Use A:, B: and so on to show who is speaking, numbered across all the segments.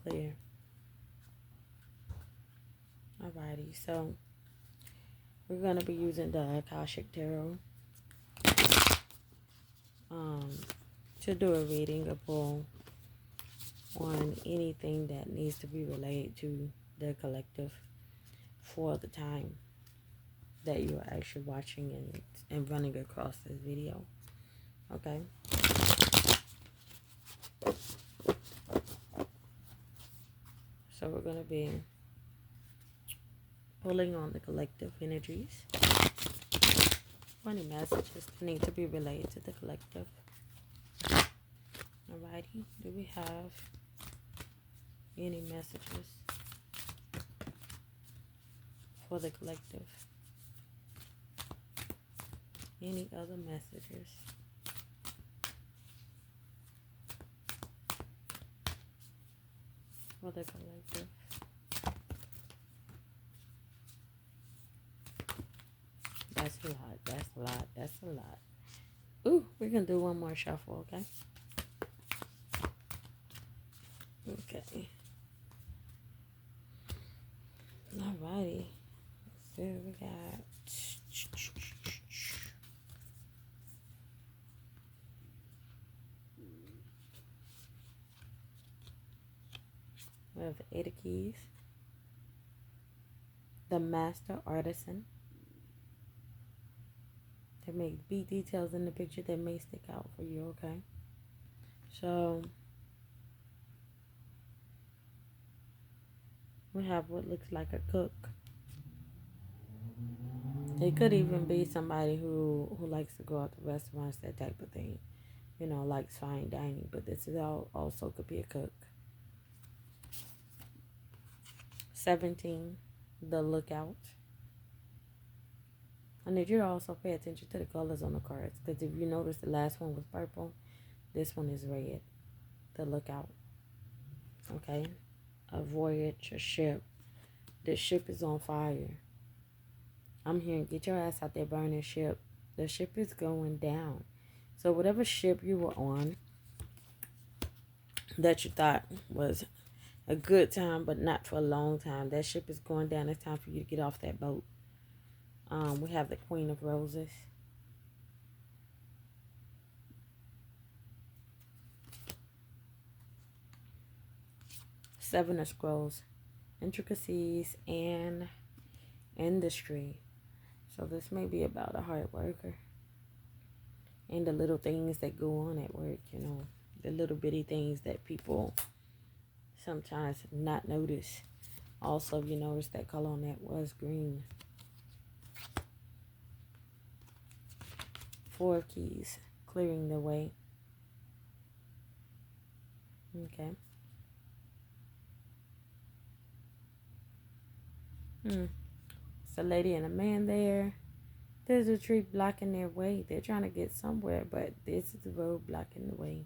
A: clear. Alrighty, so we're gonna be using the Akashic Tarot to do a reading, a pull on anything that needs to be related to the collective for the time that you are actually watching and running across this video. Okay. So we're going to be pulling on the collective energies. Any messages that need to be related to the collective. Alrighty. Do we have any messages for the collective? Any other messages? For the collective. That's a lot. That's a lot. That's a lot. Ooh, we're going to do one more shuffle, okay? Okay. Alrighty. Let's see what we got. We have the Eight of Keys. The Master Artisan. There may be details in the picture that may stick out for you, okay? So, we have what looks like a cook. It could even be somebody who likes to go out to restaurants, that type of thing. You know, likes fine dining. But this is also could be a cook. 17, the Lookout. I need you to also pay attention to the colors on the cards. Because if you notice, the last one was purple. This one is red. The Lookout. Okay? A voyage, a ship. The ship is on fire. I'm hearing, get your ass out there, burning ship. The ship is going down. So whatever ship you were on that you thought was a good time, but not for a long time, that ship is going down. It's time for you to get off that boat. We have the Queen of Roses. Seven of Scrolls. Intricacies and industry. So this may be about a hard worker. And the little things that go on at work, you know. The little bitty things that people sometimes not notice. Also, you notice that color on that was green. Four of Keys. Clearing the way. Okay. It's a lady and a man there. There's a tree blocking their way. They're trying to get somewhere, but this is the road blocking the way.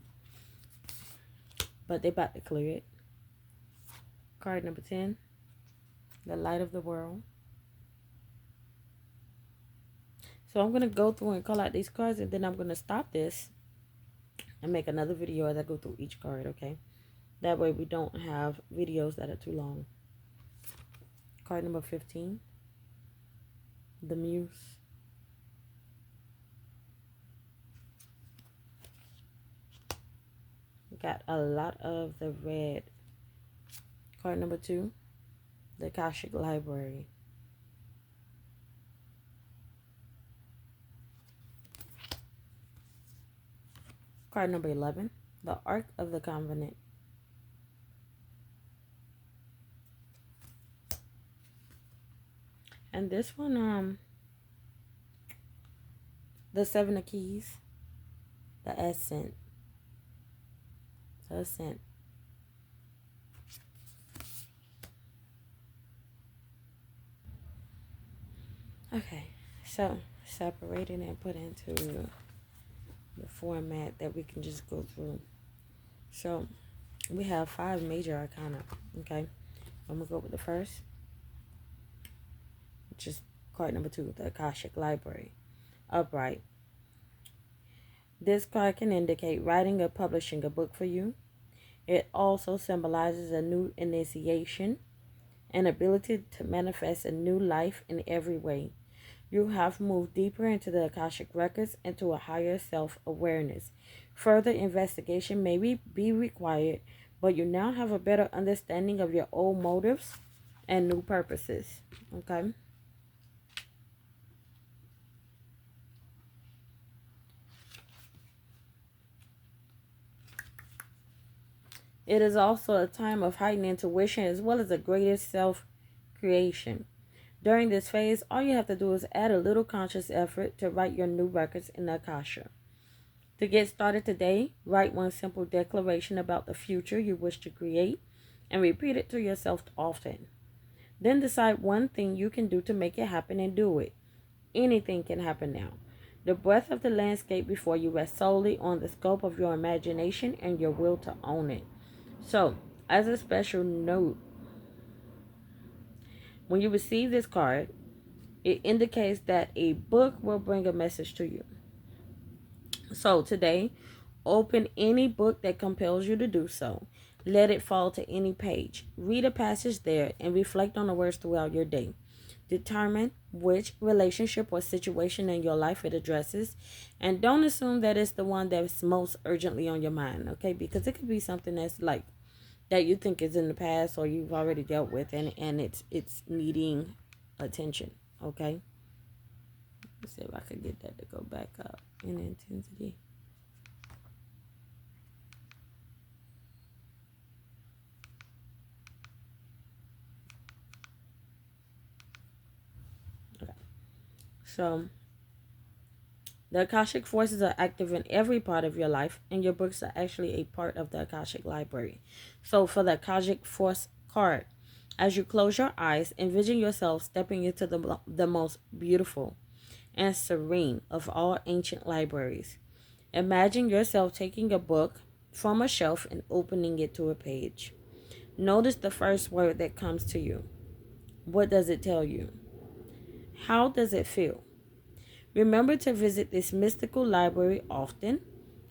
A: But they're about to clear it. Card number 10. The Light of the World. So I'm going to go through and call out these cards, and then I'm going to stop this and make another video as I go through each card, okay? That way we don't have videos that are too long. Card number 15. The Muse. Got a lot of the red. Card number 2. The Akashic Library. Card number 11. The Ark of the Covenant. And this one, the Seven of Keys. The Ascent. The Ascent. Okay, so separating and put into the format that we can just go through. So we have 5 major arcana. Okay, I'm gonna go with the first, which is card number 2, the Akashic Library. Upright. This card can indicate writing or publishing a book for you. It also symbolizes a new initiation, an ability to manifest a new life in every way. You have moved deeper into the Akashic records, into a higher self awareness. Further investigation may be required, but you now have a better understanding of your old motives and new purposes. Okay? It is also a time of heightened intuition as well as a greater self creation. During this phase, all you have to do is add a little conscious effort to write your new records in the Akasha. To get started today, write one simple declaration about the future you wish to create and repeat it to yourself often. Then decide one thing you can do to make it happen and do it. Anything can happen now. The breadth of the landscape before you rests solely on the scope of your imagination and your will to own it. So, as a special note, when you receive this card, it indicates that a book will bring a message to you. So today, open any book that compels you to do so. Let it fall to any page. Read a passage there and reflect on the words throughout your day. Determine which relationship or situation in your life it addresses, and don't assume that it's the one that's most urgently on your mind, okay? Because it could be something that's like that you think is in the past or you've already dealt with, and it's needing attention, okay? Let's see if I could get that to go back up in intensity. Okay. So, the Akashic forces are active in every part of your life, and your books are actually a part of the Akashic library. So, for the Akashic force card, as you close your eyes, envision yourself stepping into the most beautiful and serene of all ancient libraries. Imagine yourself taking a book from a shelf and opening it to a page. Notice the first word that comes to you. What does it tell you? How does it feel? Remember to visit this mystical library often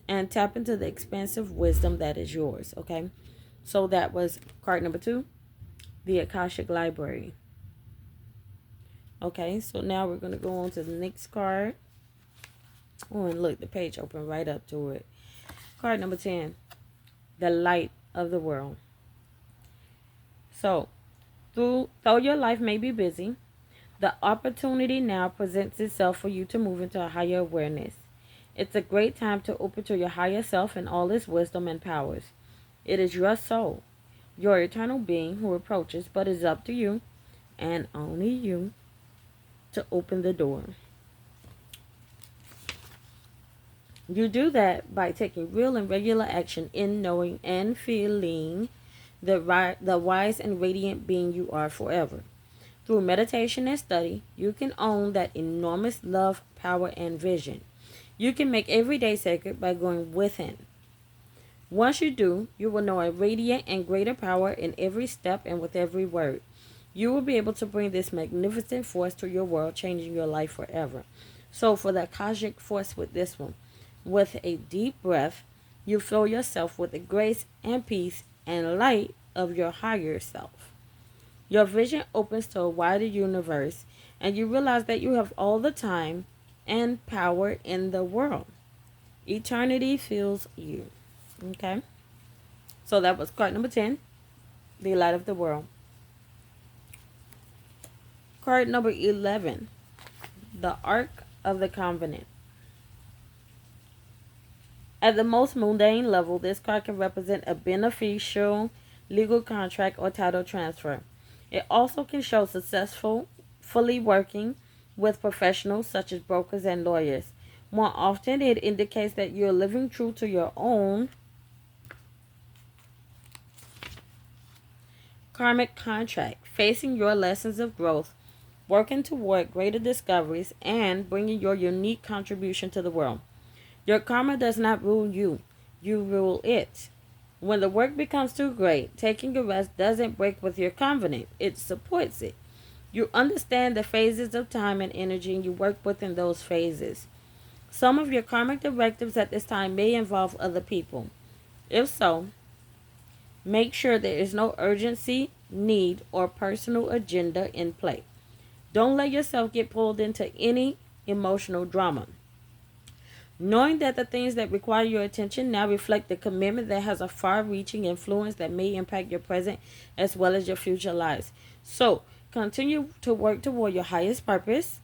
A: and tap into the expansive wisdom that is yours, okay? So that was card number 2, the Akashic Library. Okay, so now we're going to go on to the next card. Oh, and look, the page opened right up to it. Card number 10, the light of the world. So, though your life may be busy, the opportunity now presents itself for you to move into a higher awareness. It's a great time to open to your higher self and all its wisdom and powers. It is your soul, your eternal being who approaches, but it's up to you, and only you, to open the door. You do that by taking real and regular action in knowing and feeling the wise and radiant being you are forever. Through meditation and study, you can own that enormous love, power, and vision. You can make every day sacred by going within. Once you do, you will know a radiant and greater power in every step and with every word. You will be able to bring this magnificent force to your world, changing your life forever. So for the Akashic force with this one, with a deep breath, you fill yourself with the grace and peace and light of your higher self. Your vision opens to a wider universe, and you realize that you have all the time and power in the world. Eternity fills you. Okay? So that was card number 10, the light of the world. Card number 11, the Ark of the Covenant. At the most mundane level, this card can represent a beneficial legal contract or title transfer. It also can show successful, fully working with professionals such as brokers and lawyers. More often, it indicates that you're living true to your own karmic contract, facing your lessons of growth, working toward greater discoveries, and bringing your unique contribution to the world. Your karma does not rule you, you rule it. When the work becomes too great, taking a rest doesn't break with your covenant, it supports it. You understand the phases of time and energy, and you work within those phases. Some of your karmic directives at this time may involve other people. If so, Make sure there is no urgency, need, or personal agenda in play. Don't let yourself get pulled into any emotional drama. Knowing that the things that require your attention now reflect the commitment that has a far-reaching influence that may impact your present as well as your future lives. So, continue to work toward your highest purpose.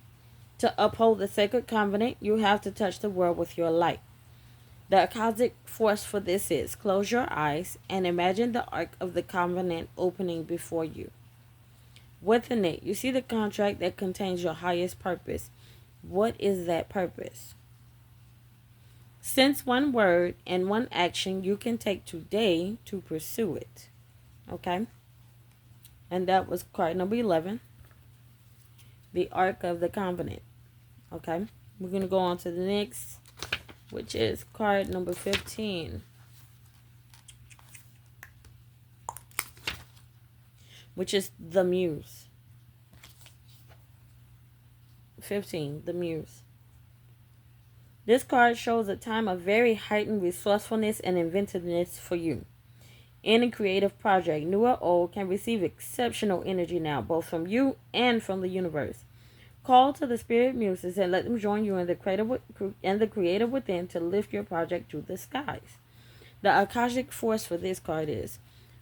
A: To uphold the sacred covenant, you have to touch the world with your light. The cosmic force for this is close your eyes and imagine the ark of the covenant opening before you. Within it, you see the contract that contains your highest purpose. What is that purpose? Sense one word and one action you can take today to pursue it. Okay? And that was card number 11. The Ark of the Covenant. Okay? We're going to go on to the next, which is card number 15. Which is the Muse. 15, the Muse. This card shows a time of very heightened resourcefulness and inventiveness for you. Any creative project, new or old, can receive exceptional energy now, both from you and from the universe. Call to the spirit muses and let them join you in the creative within to lift your project to the skies. The Akashic force for this card is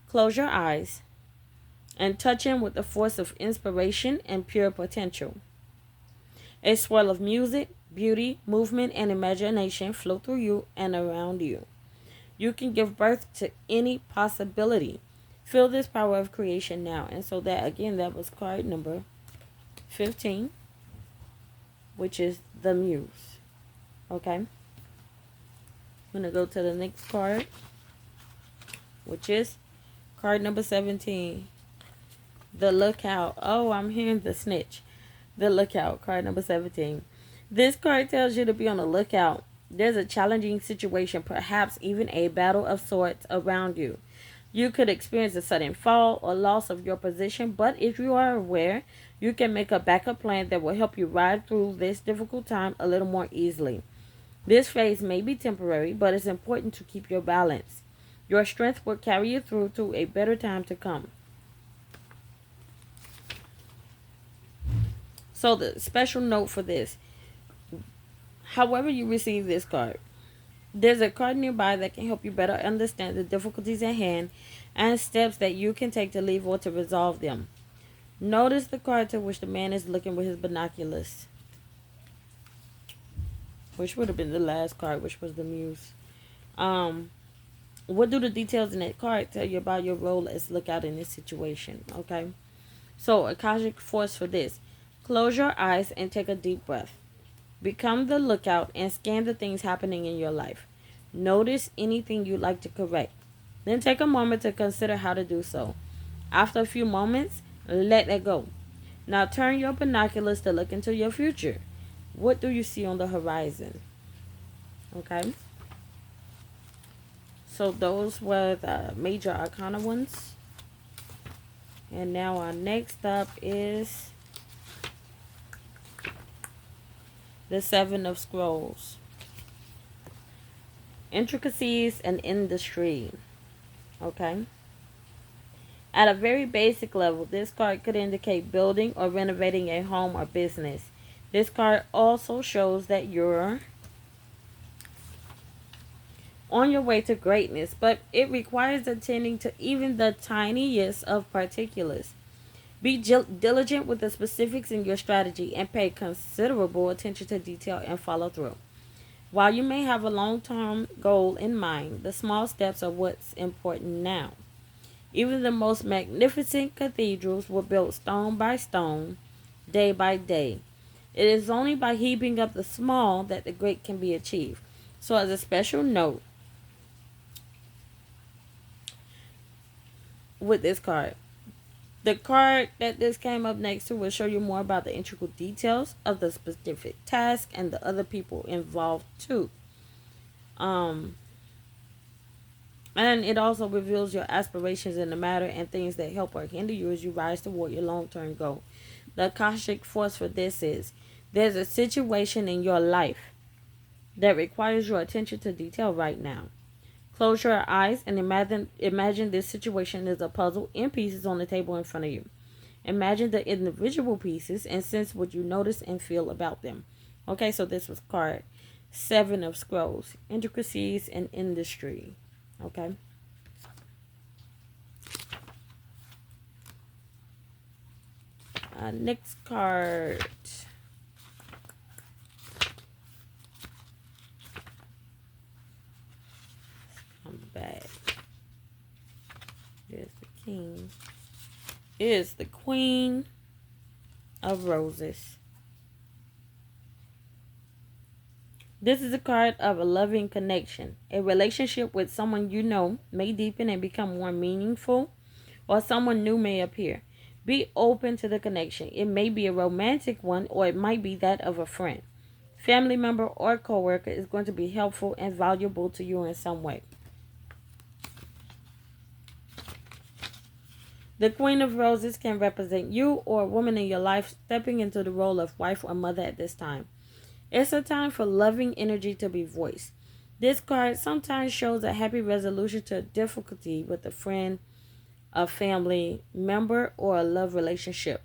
A: close your eyes and touch in with the force of inspiration and pure potential. A swirl of music, beauty, movement, and imagination flow through you and around you. You can give birth to any possibility. Feel this power of creation now. And so that, again, that was card number 15, which is the Muse. Okay? I'm going to go to the next card, which is card number 17, the Lookout. Oh, I'm hearing the snitch. The Lookout, card number 17. This card tells you to be on the lookout. There's a challenging situation, perhaps even a battle of sorts around you. You could experience a sudden fall or loss of your position, but if you are aware, you can make a backup plan that will help you ride through this difficult time a little more easily. This phase may be temporary, but it's important to keep your balance. Your strength will carry you through to a better time to come. So the special note for this, however you receive this card, there's a card nearby that can help you better understand the difficulties at hand and steps that you can take to leave or to resolve them. Notice the card to which the man is looking with his binoculars, which would have been the last card, which was the Muse. What do the details in that card tell you about your role as lookout in this situation? Okay, so Akashic force for this. Close your eyes and take a deep breath. Become the lookout and scan the things happening in your life. Notice anything you'd like to correct. Then take a moment to consider how to do so. After a few moments, let that go. Now turn your binoculars to look into your future. What do you see on the horizon? Okay. So those were the major arcana ones. And now our next up is the Seven of Scrolls. Intricacies and industry. Okay. At a very basic level, this card could indicate building or renovating a home or business. This card also shows that you're on your way to greatness, but it requires attending to even the tiniest of particulars. Be diligent with the specifics in your strategy and pay considerable attention to detail and follow through. While you may have a long-term goal in mind, the small steps are what's important now. Even the most magnificent cathedrals were built stone by stone, day by day. It is only by heaping up the small that the great can be achieved. So as a special note with this card, the card that this came up next to will show you more about the integral details of the specific task and the other people involved too. And it also reveals your aspirations in the matter and things that help or hinder you as you rise toward your long-term goal. The Akashic force for this is, there's a situation in your life that requires your attention to detail right now. Close your eyes and imagine this situation is a puzzle in pieces on the table in front of you. Imagine the individual pieces and sense what you notice and feel about them. Okay, so this was card 7 of Scrolls, intricacies and industry. Okay. Next card. Come back. There's the king. Is the Queen of Roses. This is a card of a loving connection. A relationship with someone you know may deepen and become more meaningful, or someone new may appear. Be open to the connection. It may be a romantic one, or it might be that of a friend. Family member or coworker is going to be helpful and valuable to you in some way. The Queen of Roses can represent you or a woman in your life stepping into the role of wife or mother at this time. It's a time for loving energy to be voiced. This card sometimes shows a happy resolution to a difficulty with a friend, a family member, or a love relationship.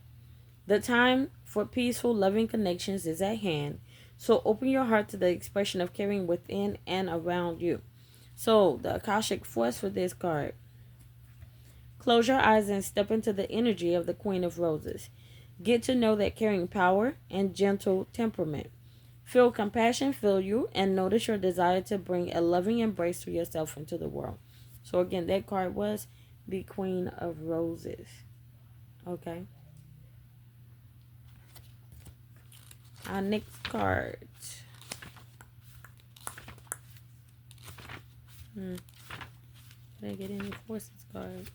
A: The time for peaceful, loving connections is at hand, so open your heart to the expression of caring within and around you. So, the Akashic Force for this card. Close your eyes and step into the energy of the Queen of Roses. Get to know that caring power and gentle temperament. Feel compassion fill you and notice your desire to bring a loving embrace to yourself and to the world. So again, that card was the Queen of Roses. Okay. Our next card. Did I get any forces card?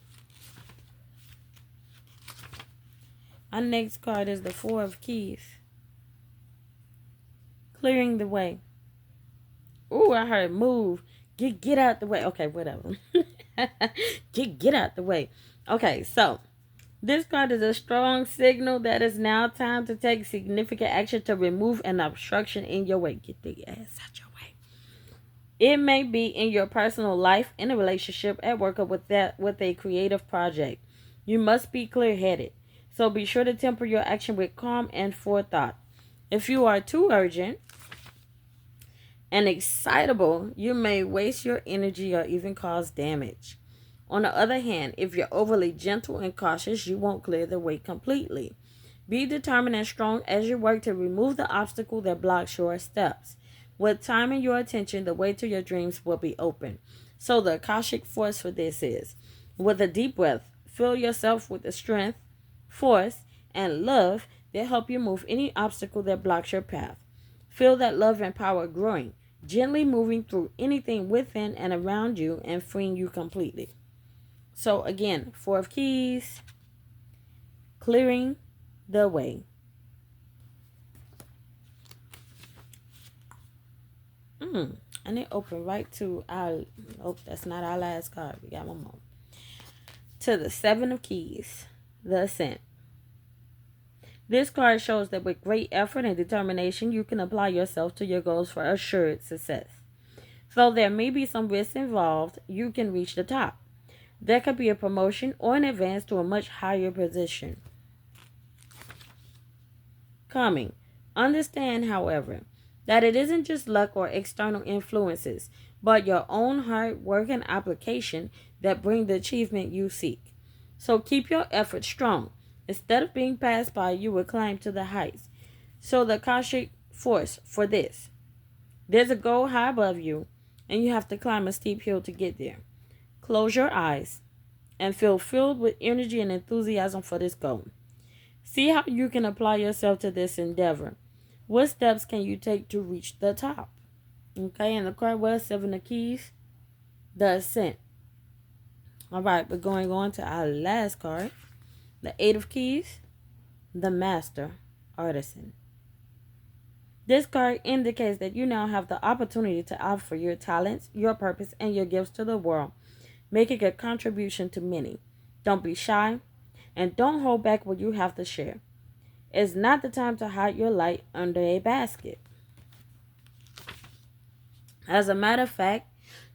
A: Our next card is the 4 of Keys. Clearing the way. Ooh, I heard move. Get out the way. Okay, whatever. get out the way. Okay, so this card is a strong signal that it's now time to take significant action to remove an obstruction in your way. Get the ass out your way. It may be in your personal life, in a relationship, at work, or with a creative project. You must be clear-headed. So be sure to temper your action with calm and forethought. If you are too urgent and excitable, you may waste your energy or even cause damage. On the other hand, if you're overly gentle and cautious, you won't clear the way completely. Be determined and strong as you work to remove the obstacle that blocks your steps. With time and your attention, the way to your dreams will be open. So the Akashic Force for this is, with a deep breath, fill yourself with the strength, force, and love that help you move any obstacle that blocks your path. Feel that love and power growing, gently moving through anything within and around you and freeing you completely. So again, 4 of Keys, clearing the way. And it opened right to our, that's not our last card. We got one more. To the 7 of Keys, the Ascent. This card shows that with great effort and determination, you can apply yourself to your goals for assured success. Though there may be some risks involved, you can reach the top. There could be a promotion or an advance to a much higher position coming. Understand, however, that it isn't just luck or external influences, but your own hard work and application that bring the achievement you seek. So keep your efforts strong. Instead of being passed by, you will climb to the heights. So the Akashic Force for this. There's a goal high above you, and you have to climb a steep hill to get there. Close your eyes and feel filled with energy and enthusiasm for this goal. See how you can apply yourself to this endeavor. What steps can you take to reach the top? Okay, and the card was 7 of Keys, the Ascent. All right, we're going on to our last card, the 8 of Keys, the Master Artisan. This card indicates that you now have the opportunity to offer your talents, your purpose, and your gifts to the world, making a contribution to many. Don't be shy, and don't hold back what you have to share. It's not the time to hide your light under a basket. As a matter of fact,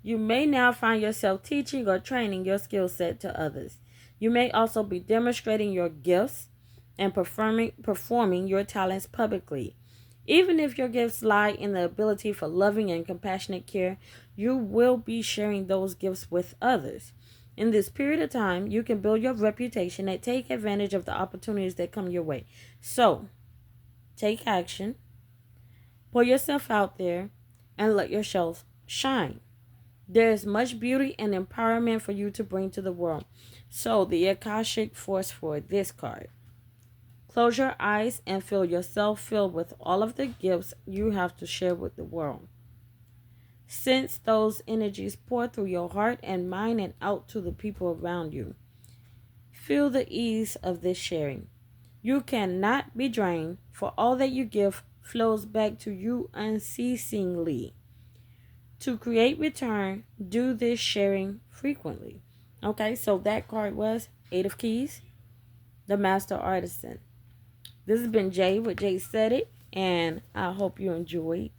A: You may now find yourself teaching or training your skill set to others. You may also be demonstrating your gifts and performing your talents publicly. Even if your gifts lie in the ability for loving and compassionate care, you will be sharing those gifts with others. In this period of time, you can build your reputation and take advantage of the opportunities that come your way. So, take action, put yourself out there, and let yourself shine. There is much beauty and empowerment for you to bring to the world. So, the Akashic Force for this card. Close your eyes and feel yourself filled with all of the gifts you have to share with the world. Sense those energies pour through your heart and mind and out to the people around you. Feel the ease of this sharing. You cannot be drained, for all that you give flows back to you unceasingly. To create return, do this sharing frequently. Okay, so that card was Eight of Keys, the Master Artisan. This has been Jay with Jsaidit, and I hope you enjoyed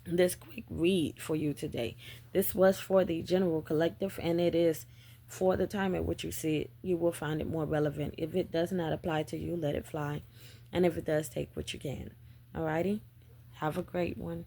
A: this quick read for you today. This was for the general collective, and it is for the time at which you see it. You will find it more relevant. If it does not apply to you, let it fly. And if it does, take what you can. Alrighty? Have a great one.